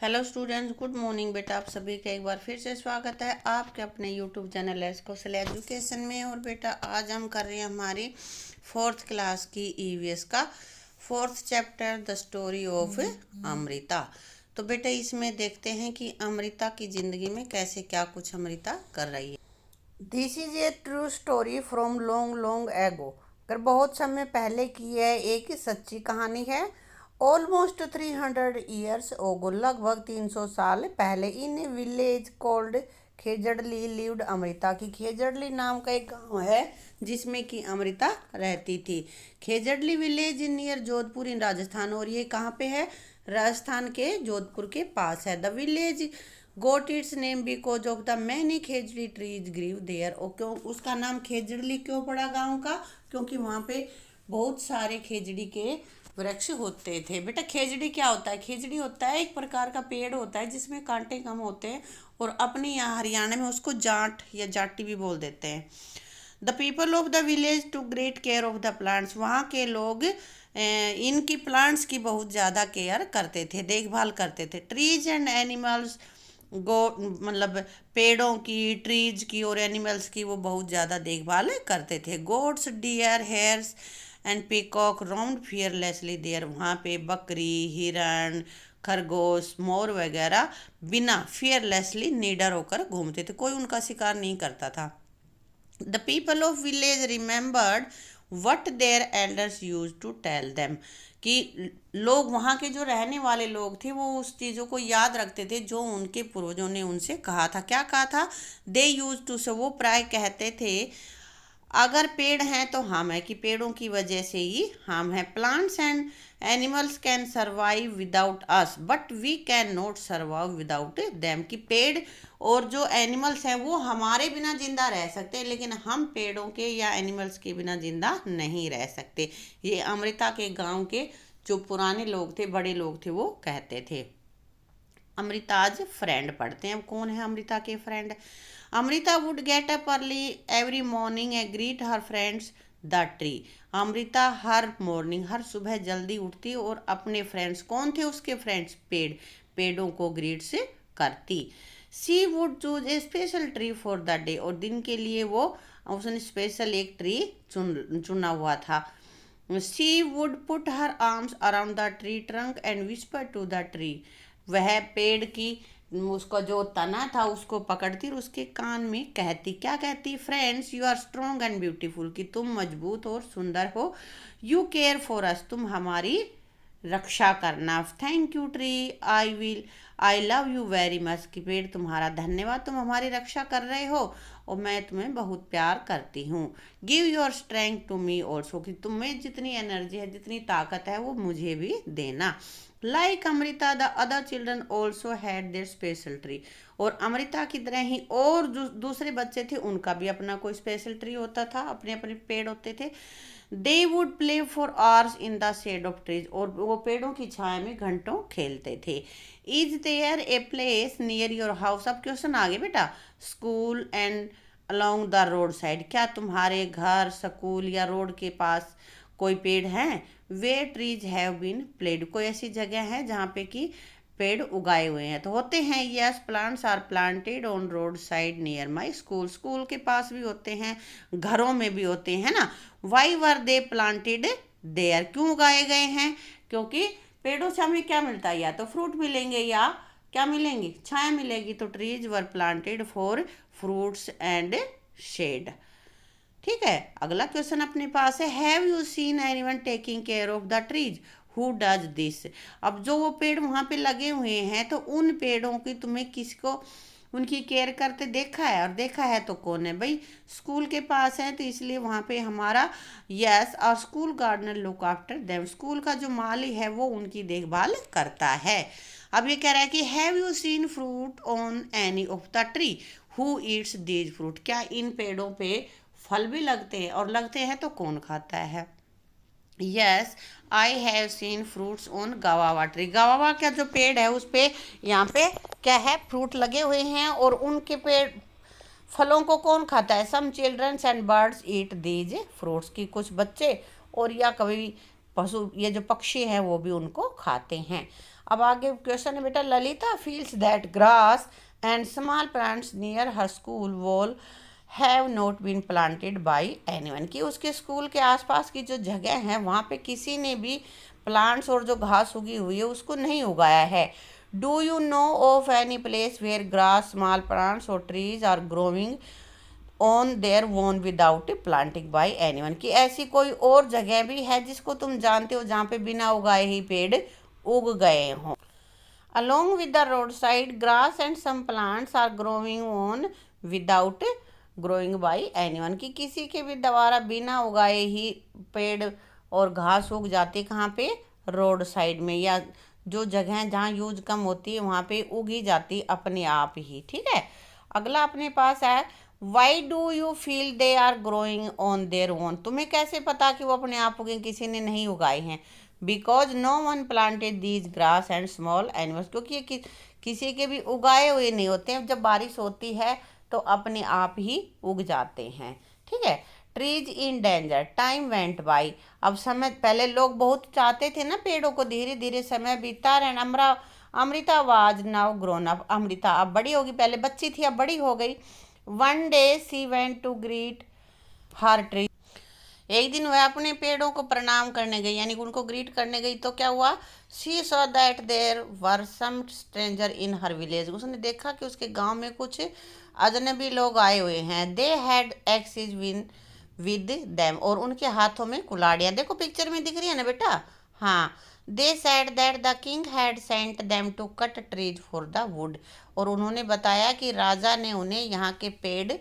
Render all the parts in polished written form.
Hello students, good morning बेटा। आप सभी का एक बार फिर से स्वागत है आपके अपने यूट्यूब चैनल एस कौशल एजुकेशन में। और बेटा आज हम कर रहे हैं हमारी फोर्थ क्लास की ईवीएस का fourth chapter the story of Amrita. तो बेटा इसमें देखते हैं कि अमृता की ज़िंदगी में कैसे क्या कुछ अमृता कर रही है। This is a true story from long long ago. कर बहुत समय पहले की यह एक सच्ची कहानी है। ऑलमोस्ट 300 ईयर्स ओगो, लगभग 300 साल पहले, in village called Khejarli lived Amrita. की खेजड़ली नाम का एक गांव है जिसमें कि अमृता रहती थी। खेजड़ली विलेज नियर जोधपुर इन राजस्थान। और ये कहाँ पे है? राजस्थान के जोधपुर के पास है। The village got its name because of the many khejri trees grew there. और क्यों उसका नाम खेजड़ली क्यों पड़ा गांव का? क्योंकि वहाँ पे बहुत सारे खेजड़ी के वृक्ष होते थे। बेटा खेजड़ी क्या होता है? खेजड़ी होता है एक प्रकार का पेड़ होता है जिसमें कांटे कम होते हैं, और अपने यहाँ हरियाणा में उसको जाट या जाटी भी बोल देते हैं। The people of the village to great care of the plants. वहाँ के लोग इनकी प्लांट्स की बहुत ज़्यादा केयर करते थे, देखभाल करते थे। ट्रीज एंड एनिमल्स गो मतलब पेड़ों की, ट्रीज की और एनिमल्स की वो बहुत ज़्यादा देखभाल करते थे। Goats, deer, hares and peacock roamed fearlessly there. वहाँ पे बकरी, हिरण, खरगोश, मोर वगैरह बिना फियरलेसली निडर होकर घूमते थे, कोई उनका शिकार नहीं करता था। The people of village remembered what their elders use to tell them. कि लोग, वहाँ के जो रहने वाले लोग थे, वो उस चीज़ों को याद रखते थे जो उनके पूर्वजों ने उनसे कहा था। क्या कहा था? दे यूज टू से, वो प्राय कहते थे अगर पेड़ हैं तो हम है, कि पेड़ों की वजह से ही हम हैं। Plants and animals can survive without us but we can not survive without them. कि पेड़ और जो एनिमल्स हैं वो हमारे बिना जिंदा रह सकते हैं, लेकिन हम पेड़ों के या एनिमल्स के बिना जिंदा नहीं रह सकते। ये अमृता के गांव के जो पुराने लोग थे, बड़े लोग थे, वो कहते थे। अमृताज फ्रेंड पढ़ते हैं। अब कौन है अमृता के friend? Amrita would get up early every morning and greet her friends the tree. Amrita her morning, हर सुबह जल्दी उठती और अपने फ्रेंड्स, कौन थे उसके फ्रेंड्स? पेड़ों को ग्रीट से करती। She would choose a special tree for the day. और दिन के लिए वो उसने स्पेशल एक ट्री चुना हुआ था। She would put her arms around the tree trunk and whisper to the tree. वह पेड़ की उसका जो तना था उसको पकड़ती और उसके कान में कहती, क्या कहती? Friends you are strong and beautiful. कि तुम मजबूत और सुंदर हो। यू केयर फॉर अस, तुम हमारी रक्षा करना। Thank you tree, I love you very much. कि पेड़ तुम्हारा धन्यवाद, तुम हमारी रक्षा कर रहे हो और मैं तुम्हें बहुत प्यार करती हूँ। Give your strength to me also. कि तुम्हें जितनी एनर्जी है, जितनी ताकत है, वो मुझे भी देना। Like Amrita the other children also had their special tree. और अमृता की तरह ही और दूसरे बच्चे थे, उनका भी अपना कोई स्पेशल ट्री होता था, अपने अपने पेड़ होते थे। They would play for hours in the shade of trees. और वो पेड़ों की छाया में घंटों खेलते थे। Is there a place near your house? अब क्वेश्चन आगे बेटा। School and along the road side. क्या तुम्हारे घर, स्कूल या रोड के पास कोई पेड़ हैं? वे ट्रीज हैव बीन प्लेड। कोई ऐसी जगह है जहाँ पे कि पेड़ उगाए हुए हैं? तो होते हैं। Yes, plants are planted on road side near my school. School के पास भी होते हैं, घरों में भी होते हैं ना। Why were they planted there? क्यों उगाए गए हैं? क्योंकि पेड़ों से हमें क्या मिलता है? या तो फ्रूट मिलेंगे या क्या मिलेंगी? छाया मिलेगी। तो trees were planted for fruits and shade. ठीक है, अगला क्वेश्चन अपने पास है। Have you seen anyone taking care of the trees? Who does this? अब जो वो पेड़ वहाँ पे लगे हुए हैं, तो उन पेड़ों की तुम्हें किसको उनकी केयर करते देखा है? और देखा है तो कौन है भाई? स्कूल के पास है तो इसलिए वहाँ पे हमारा यस और school gardener look after them. School का जो माली है वो उनकी देखभाल करता है। अब ये कह रहा है कि have you scene fruit on any of the tree? Who Yeats these fruit? क्या इन पेड़ों पे फल भी लगते हैं? और लगते हैं तो कौन खाता है? Yes, I have seen fruits on गवावा tree. गवावा का जो पेड़ है उस पे यहाँ पे क्या है? फ्रूट लगे हुए हैं। और उनके पेड़ फलों को कौन खाता है? Some childrens and birds eat these fruits. की कुछ बच्चे और या कभी पशु, ये जो पक्षी हैं वो भी उनको खाते हैं। अब आगे क्वेश्चन है बेटा, Lalita feels that grass and small plants near her school wall have not been planted by anyone, कि उसके स्कूल के आसपास की जो जगह है वहाँ पे किसी ने भी प्लांट्स और जो घास उगी हुई है उसको नहीं उगाया है। Do you know of any place where grass, small plants और trees are growing on their own without planting by anyone, कि ऐसी कोई और जगह भी है जिसको तुम जानते हो जहाँ पे बिना उगाए ही पेड़ उग गए हों। Along with the roadside, grass and some plants are growing on without growing by anyone, कि किसी के भी द्वारा बिना उगाए ही पेड़ और घास उग जाती, कहाँ पे, रोड साइड में, या जो जगह जहाँ यूज कम होती है वहाँ पे उगी जाती अपने आप ही। ठीक है, अगला अपने पास है, why do you feel they are growing on their own, तुम्हें कैसे पता कि वो अपने आप उगे, किसी ने नहीं उगाए हैं। Because no one planted these grass and small animals, क्योंकि ये किसी के भी उगाए हुए नहीं होते हैं, जब बारिश होती है तो अपने आप ही उग जाते हैं। ठीक है, trees in danger, time went by, अब समय, पहले लोग बहुत चाहते थे ना पेड़ों को, धीरे धीरे समय बीता रहा। Amrita was now grown up, Amrita अब बड़ी होगी, पहले बच्ची थी अब बड़ी हो गई। One day she went to greet her tree, एक दिन वह अपने पेड़ों को प्रणाम करने गई, यानी उनको ग्रीट करने गई, तो क्या हुआ, she saw that there were some stranger in her village, उसने देखा कि उसके गांव में कुछ अजनबी लोग आए हुए हैं। They had axes with them, और उनके हाथों में कुल्हाड़ियाँ, देखो पिक्चर में दिख रही है ना बेटा, हाँ। They said that the king had sent them to cut trees for the wood, और उन्होंने बताया कि राजा ने उन्हें यहाँ के पेड़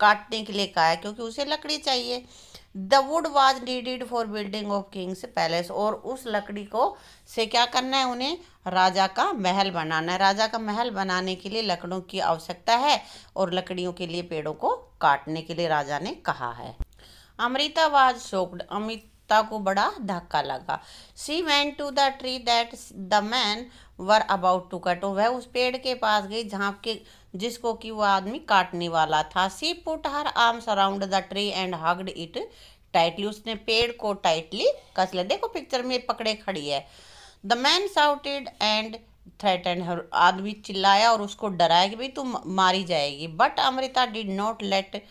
काटने के लिए कहा है क्योंकि उसे लकड़ी चाहिए। The wood was needed for building of Kings palace, और उस लकड़ी को से क्या करना है, उन्हें राजा का महल बनाना है। राजा का महल बनाने के लिए लकड़ों की आवश्यकता है, और लकड़ियों के लिए पेड़ों को काटने के लिए राजा ने कहा है। अमृता वाज शॉक्ड, अमृता को बड़ा धक्का लगा। She went to the tree that the man were about to cut, वह उस पेड़ के पास गई जहाँ के जिसको कि वो आदमी काटने वाला था। She put her arms around the tree and hugged it tightly, उसने पेड़ को टाइटली कस लिया, देखो पिक्चर में पकड़े खड़ी है। The man shouted and threaten her, आदमी चिल्लाया और उसको डराया कि भाई तुम मारी जाएगी। But Amrita did not let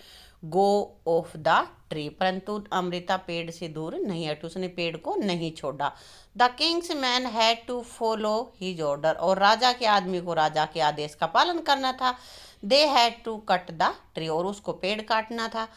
go of the tree, परंतु अमृता पेड़ से दूर नहीं हटी, उसने पेड़ को नहीं छोड़ा। The king's man had to follow his order, और राजा के आदमी को राजा के आदेश का पालन करना था। They had to cut the tree, और उसको पेड़ काटना था।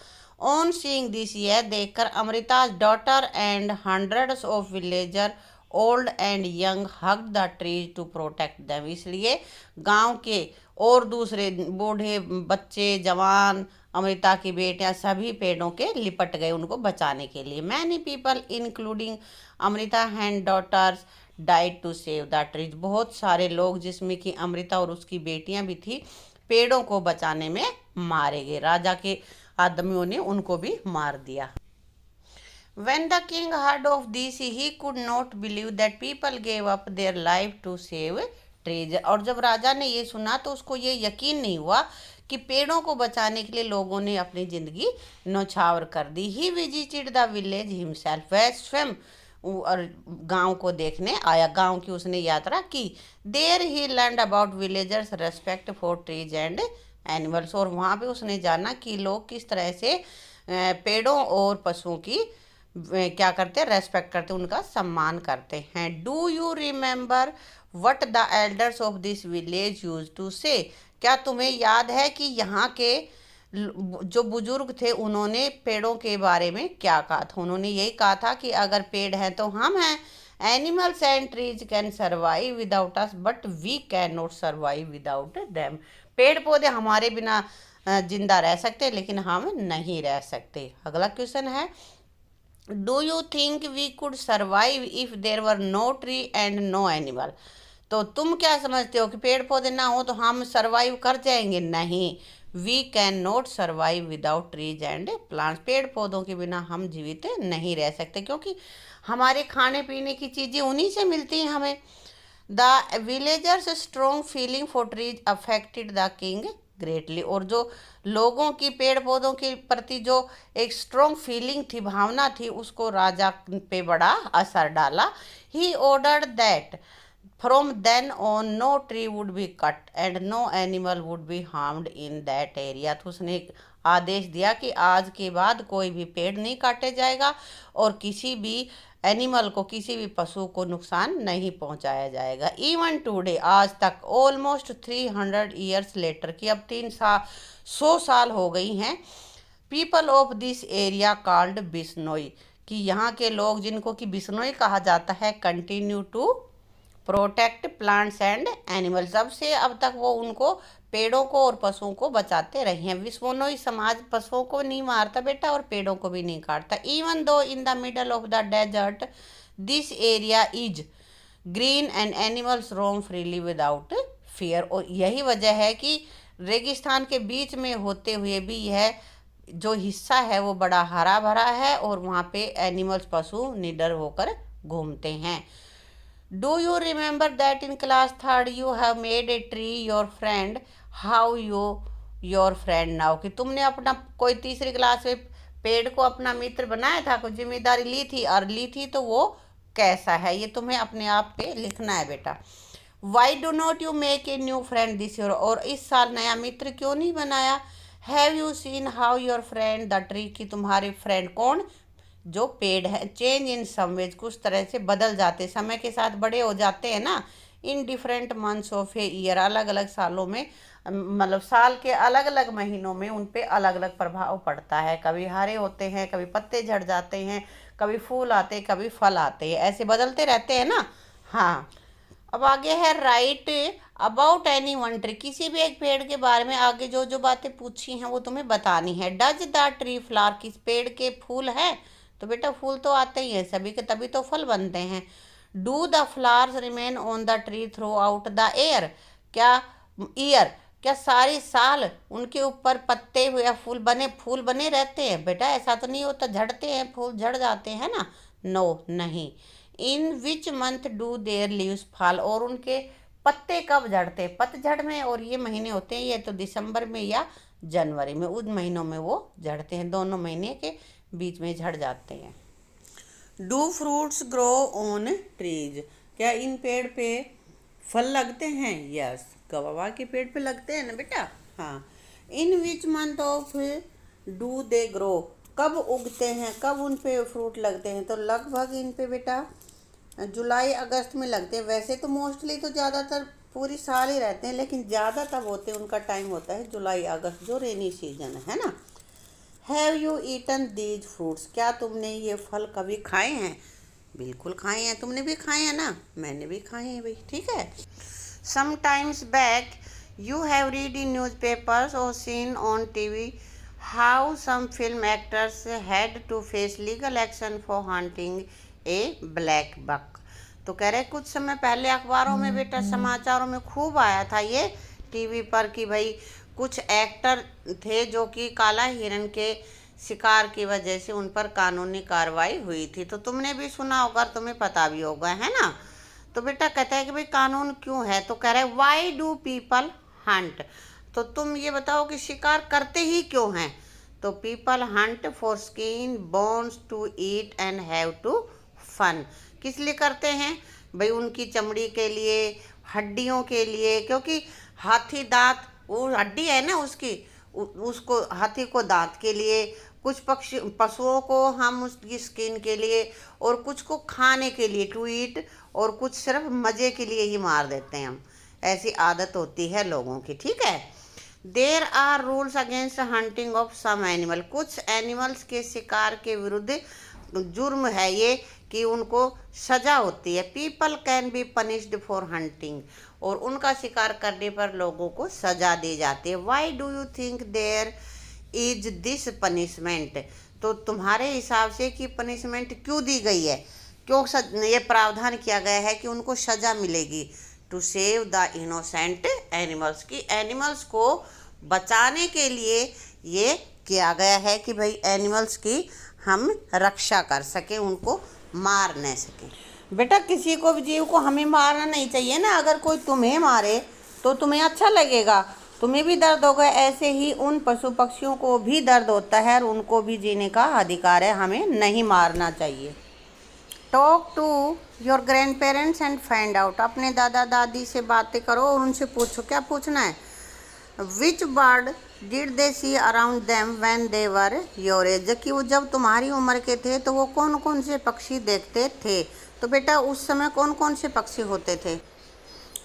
ऑन सीइंग दिस, यह देखकर Amrita's daughter and hundreds of villager old and young hugged the trees to protect them, इसलिए गांव के और दूसरे बूढ़े, बच्चे, जवान, अमृता की बेटियां सभी पेड़ों के लिपट गए उनको बचाने के लिए। Many people including Amrita and daughters died to save the trees, बहुत सारे लोग जिसमें कि अमृता और उसकी बेटियां भी थी पेड़ों को बचाने में मारे गए, राजा के आदमियों ने उनको भी मार दिया। When the king heard of this, he could not believe that people gave up their life to save trees, और जब राजा ने ये सुना तो उसको ये यकीन नहीं हुआ कि पेड़ों को बचाने के लिए लोगों ने अपनी जिंदगी न्यौछावर कर दी। He visited the village himself, वह स्वयं और गांव को देखने आया, गांव की उसने यात्रा की। There he learned about villagers respect for trees and animals, और वहाँ पे उसने जाना कि लोग किस तरह से पेड़ों और पशुओं की क्या करते हैं, रेस्पेक्ट करते हैं, उनका सम्मान करते हैं। Do you remember what the elders of this village use to say, क्या तुम्हें याद है कि यहाँ के जो बुजुर्ग थे उन्होंने पेड़ों के बारे में क्या कहा था, उन्होंने यही कहा था कि अगर पेड़ हैं तो हम हैं। Animals and trees can survive without us but we can not survive without them, पेड़ पौधे हमारे बिना जिंदा रह सकते लेकिन हम नहीं रह सकते। अगला क्वेश्चन है, do you think we could survive if there were no tree and no animal, तो तुम क्या समझते हो कि पेड़ पौधे ना हो तो हम सर्वाइव कर जाएंगे? नहीं, we can not survive without trees and plants, पेड़ पौधों के बिना हम जीवित नहीं रह सकते क्योंकि हमारे खाने पीने की चीज़ें उन्हीं से मिलती हैं हमें। The villagers strong feeling for trees affected the king greatly. और जो लोगों की पेड़ पौधों के प्रति जो एक स्ट्रॉन्ग फीलिंग थी, भावना थी, उसको राजा पे बड़ा असर डाला। He ordered that from then on no tree would be cut and no animal would be harmed in that area. तो उसने एक आदेश दिया कि आज के बाद कोई भी पेड़ नहीं काटे जाएगा और किसी भी एनिमल को, किसी भी पशु को नुकसान नहीं पहुंचाया जाएगा। इवन टुडे, आज तक, ऑलमोस्ट 300 ईयर्स लेटर, की अब 100 साल हो गई हैं, people of this area called Bishnoi, कि यहाँ के लोग, जिनको कि बिश्नोई कहा जाता है, continue to protect plants and animals. जब से अब तक वो उनको, पेड़ों को और पशुओं को बचाते रहे हैं। बिश्नोई समाज पशुओं को नहीं मारता बेटा और पेड़ों को भी नहीं काटता। Even though in the middle of the desert this area is green and animals roam freely without fear. और यही वजह है कि रेगिस्तान के बीच में होते हुए भी यह जो हिस्सा है वो बड़ा हरा भरा है और वहाँ पे एनिमल्स, पशु निडर होकर घूमते हैं। Do you remember that in class third you have made a tree your friend, how your friend now. कि तुमने अपना कोई तीसरी क्लास में पेड़ को अपना मित्र बनाया था, कोई जिम्मेदारी ली थी, और ली थी तो वो कैसा है, ये तुम्हें अपने आप पे लिखना है बेटा। Why do not you make a new friend this year, और इस साल नया मित्र क्यों नहीं बनाया। Have you seen how your friend the tree, कि तुम्हारे फ्रेंड कौन, जो पेड़ है, चेंज इन सम वेज, कुछ तरह से बदल जाते, समय के साथ बड़े हो जाते हैं ना। In different months of a year, अलग अलग सालों में, मतलब साल के अलग अलग महीनों में उन पे अलग अलग प्रभाव पड़ता है। कभी हरे होते हैं, कभी पत्ते झड़ जाते हैं, कभी फूल आते हैं, कभी फल आते हैं, ऐसे बदलते रहते हैं ना। हाँ, अब आगे है right about any one tree, किसी भी एक पेड़ के बारे में आगे जो जो बातें पूछी हैं वो तुम्हें बतानी है। डज द ट्री फ्लावर, किस पेड़ के फूल है, तो बेटा फूल तो आते ही हैं सभी के, तभी तो फल बनते हैं। Do the flowers remain on the tree through out the air, क्या सारी साल उनके ऊपर पत्ते या फूल बने रहते हैं, बेटा ऐसा तो नहीं होता, झड़ते हैं, फूल झड़ जाते हैं ना। नो, नहीं। In which month do their leaves fall, और उनके पत्ते कब झड़ते हैं, पतझड़ में, और ये महीने होते हैं, ये तो दिसंबर में या जनवरी में, उन महीनों में वो झड़ते हैं, दोनों महीने के बीच में झड़ जाते हैं। Do fruits grow on trees, क्या इन पेड़ पे फल लगते हैं। यस, गवावा के पेड़ पे लगते हैं ना बेटा। हाँ। In which month of do they grow, कब उगते हैं, कब उन पे फ्रूट लगते हैं, तो लगभग इन पे बेटा जुलाई अगस्त में लगते हैं। वैसे तो मोस्टली तो ज़्यादातर पूरी साल ही रहते हैं, लेकिन ज़्यादा तब होते हैं, उनका टाइम होता है जुलाई अगस्त, जो रेनी सीजन है ना। Have you eaten these fruits, क्या तुमने ये फल कभी खाए हैं। बिल्कुल खाए हैं, तुमने भी खाए हैं ना, मैंने भी खाए हैं भाई, ठीक है। Sometimes back you have read in newspapers और seen on TV how some film actors had to face legal action for hunting a blackbuck. तो कह रहे कुछ समय पहले अखबारों में बेटा, समाचारों में खूब आया था ये, टीवी पर, कि भाई कुछ एक्टर थे जो कि काला हिरण के शिकार की वजह से उन पर कानूनी कार्रवाई हुई थी। तो तुमने भी सुना होगा, तुम्हें पता भी होगा, है ना। तो बेटा कहता है कि भाई कानून क्यों है, तो कह रहा है वाई डू पीपल हंट, तो तुम ये बताओ कि शिकार करते ही क्यों हैं। तो people hunt for skin, bones to eat and have to fun, किस लिए करते हैं भाई, उनकी चमड़ी के लिए, हड्डियों के लिए, क्योंकि हाथी दांत, वो हड्डी है ना उसकी, उसको, हाथी को दांत के लिए, कुछ पशुओं को हम उसकी स्किन के लिए, और कुछ को खाने के लिए टू ईट, और कुछ सिर्फ मज़े के लिए ही मार देते हैं हम, ऐसी आदत होती है लोगों की, ठीक है। There are rules against hunting of some animal, कुछ एनिमल्स के शिकार के विरुद्ध जुर्म है ये, कि उनको सज़ा होती है। People can be punished for hunting, और उनका शिकार करने पर लोगों को सज़ा दी जाती है। Why do you think there is this punishment, तो तुम्हारे हिसाब से कि पनिशमेंट क्यों दी गई है, क्यों ये प्रावधान किया गया है कि उनको सज़ा मिलेगी। To save the innocent animals, की एनिमल्स को बचाने के लिए ये किया गया है कि भाई एनिमल्स की हम रक्षा कर सकें, उनको मार नहीं सकें। बेटा किसी को भी जीव को हमें मारना नहीं चाहिए ना, अगर कोई तुम्हें मारे तो तुम्हें अच्छा लगेगा, तुम्हें भी दर्द होगा, ऐसे ही उन पशु पक्षियों को भी दर्द होता है और उनको भी जीने का अधिकार है, हमें नहीं मारना चाहिए। Talk to your grandparents and find out, अपने दादा दादी से बातें करो और उनसे पूछो। क्या पूछना है? Which bird did they see around them when they were your age, कि वो जब तुम्हारी उम्र के थे तो वो कौन कौन से पक्षी देखते थे। तो बेटा उस समय कौन कौन से पक्षी होते थे?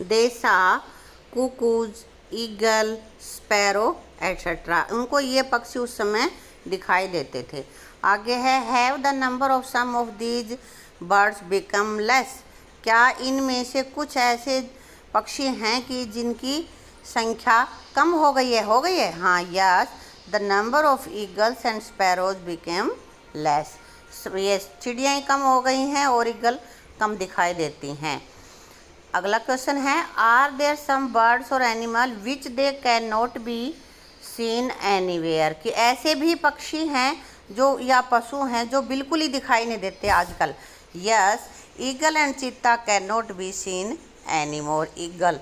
दे सा कुकूज, ईगल, स्पैरो एट्सेट्रा, उनको ये पक्षी उस समय दिखाई देते थे। आगे है have the number of some of these birds become less, क्या इनमें से कुछ ऐसे पक्षी हैं कि जिनकी संख्या कम हो गई है? हाँ, yes, the number of eagles and sparrows became less, ये चिड़ियाँ कम हो गई हैं और ईगल कम दिखाई देती हैं। अगला क्वेश्चन है आर देयर सम बर्ड्स और animal which they can not be seen anywhere, कि ऐसे भी पक्षी हैं जो या पशु हैं जो बिल्कुल ही दिखाई नहीं देते आजकल। यस, ईगल एंड चीता can not be seen anymore, eagle,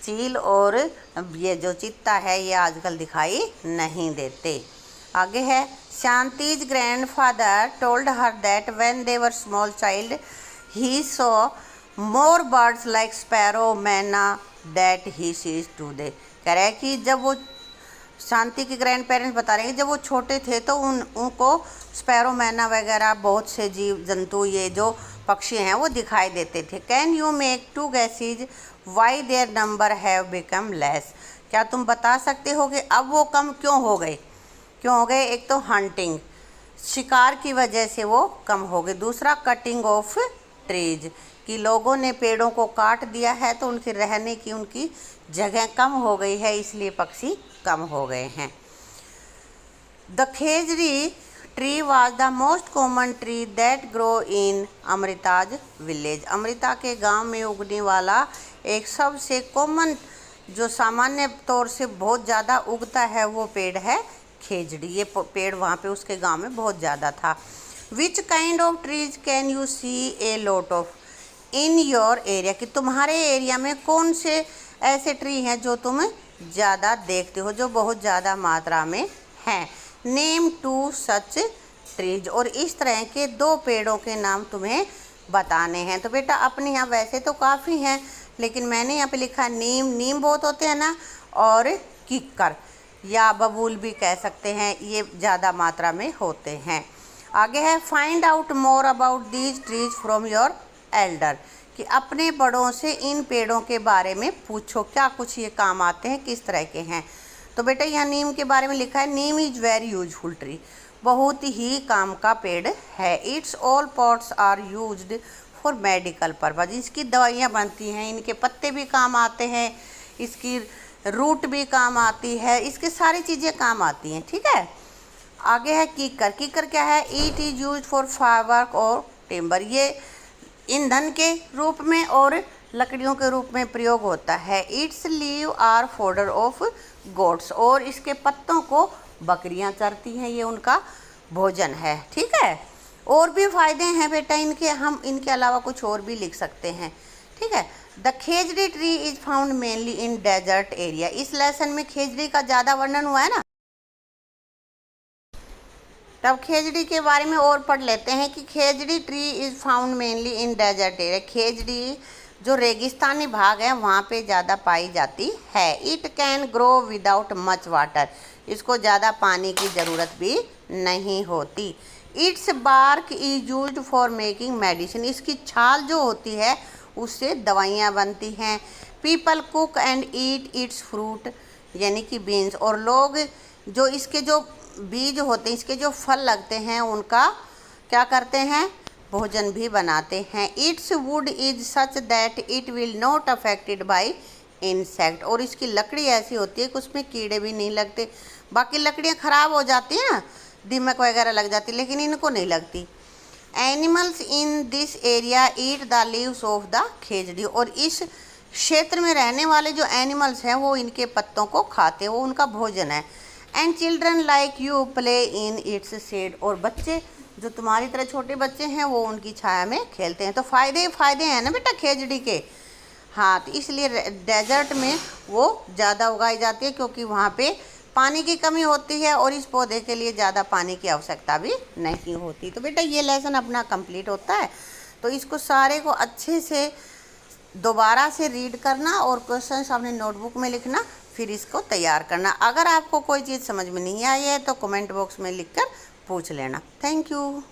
चील और ये जो चीता है ये आजकल दिखाई नहीं देते। आगे है Shanti's grandfather told her that when they were small child he saw more birds like sparrow myna that he sees today, कह रहे हैं कि जब वो शांति के ग्रैंड पेरेंट्स बता रहे हैं जब वो छोटे थे तो उनको स्पैरो मैना वगैरह बहुत से जीव जंतु ये जो पक्षी हैं वो दिखाई देते थे। Can you make two guesses why their number have become less, क्या तुम बता सकते हो कि अब वो कम क्यों हो गए? एक तो हंटिंग, शिकार की वजह से वो कम हो गए। दूसरा कटिंग ऑफ ट्रीज, कि लोगों ने पेड़ों को काट दिया है तो उनके रहने की उनकी जगह कम हो गई है, इसलिए पक्षी कम हो गए हैं। The khejri tree was the most common tree that grow in Amrita's village, Amrita के गांव में उगने वाला एक सबसे कॉमन जो सामान्य तौर से बहुत ज़्यादा उगता है वो पेड़ है खेजड़ी। ये पेड़ वहाँ पे उसके गांव में बहुत ज़्यादा था। Which kind of trees can you see a lot of in your area, कि तुम्हारे एरिया में कौन से ऐसे ट्री हैं जो तुम ज़्यादा देखते हो, जो बहुत ज़्यादा मात्रा में हैं। नेम टू सच ट्रीज, और इस तरह के 2 पेड़ों के नाम तुम्हें बताने हैं। तो बेटा अपने यहाँ वैसे तो काफ़ी हैं लेकिन मैंने यहाँ पे लिखा नीम बहुत होते हैं ना, और किक्कर या बबूल भी कह सकते हैं, ये ज़्यादा मात्रा में होते हैं। आगे है find out more about these trees from your Elder, कि अपने बड़ों से इन पेड़ों के बारे में पूछो, क्या कुछ ये काम आते हैं, किस तरह के हैं। तो बेटा यहाँ नीम के बारे में लिखा है neem is very useful tree, बहुत ही काम का पेड़ है। Its all parts are used for medical purpose, इसकी दवाइयाँ बनती हैं, इनके पत्ते भी काम आते हैं, इसकी रूट भी काम आती है, इसकी सारी चीज़ें काम आती हैं। ठीक है। आगे है कीकर क्या है? It is use for fibre और टिम्बर, ये ईंधन के रूप में और लकड़ियों के रूप में प्रयोग होता है। Its leave are fodder of goats, और इसके पत्तों को बकरियां चरती हैं, ये उनका भोजन है। ठीक है। और भी फायदे हैं बेटा इनके, हम इनके अलावा कुछ और भी लिख सकते हैं। ठीक है। The khejri tree is found mainly in desert area, इस लेसन में खेजड़ी का ज़्यादा वर्णन हुआ है ना, तब खेजड़ी के बारे में और पढ़ लेते हैं कि khejri tree is found mainly in desert area, खेजड़ी जो रेगिस्तानी भाग है वहाँ पे ज़्यादा पाई जाती है। It can grow without much water, इसको ज़्यादा पानी की ज़रूरत भी नहीं होती। Its bark is used for making medicine, इसकी छाल जो होती है उससे दवाइयाँ बनती हैं। People cook and eat its fruit यानी कि बीन्स, और लोग जो इसके जो बीज होते हैं, इसके जो फल लगते हैं उनका क्या करते हैं? भोजन भी बनाते हैं। It's would is such that it will not affected by insect, और इसकी लकड़ी ऐसी होती है कि उसमें कीड़े भी नहीं लगते। बाकी लकड़ियाँ ख़राब हो जाती हैं ना, दीमक वगैरह लग जाती, लेकिन इनको नहीं लगती। Animals in this area eat the leaves of the khejri, और इस क्षेत्र में रहने वाले जो एनिमल्स हैं वो इनके पत्तों को खाते हैं, वो उनका भोजन है। And children like you play in its shade, और बच्चे जो तुम्हारी तरह छोटे बच्चे हैं वो उनकी छाया में खेलते हैं। तो फ़ायदे ही फ़ायदे हैं ना बेटा खेजड़ी के। हाँ, तो इसलिए डेजर्ट में वो ज़्यादा उगाई जाती है क्योंकि वहाँ पे पानी की कमी होती है और इस पौधे के लिए ज़्यादा पानी की आवश्यकता भी नहीं होती। तो बेटा ये लेसन अपना कंप्लीट होता है। तो इसको सारे को अच्छे से दोबारा से रीड करना और क्वेश्चंस अपने नोटबुक में लिखना, फिर इसको तैयार करना। अगर आपको कोई चीज़ समझ में नहीं आई है तो कमेंट बॉक्स में लिखकर पूछ लेना। Thank you.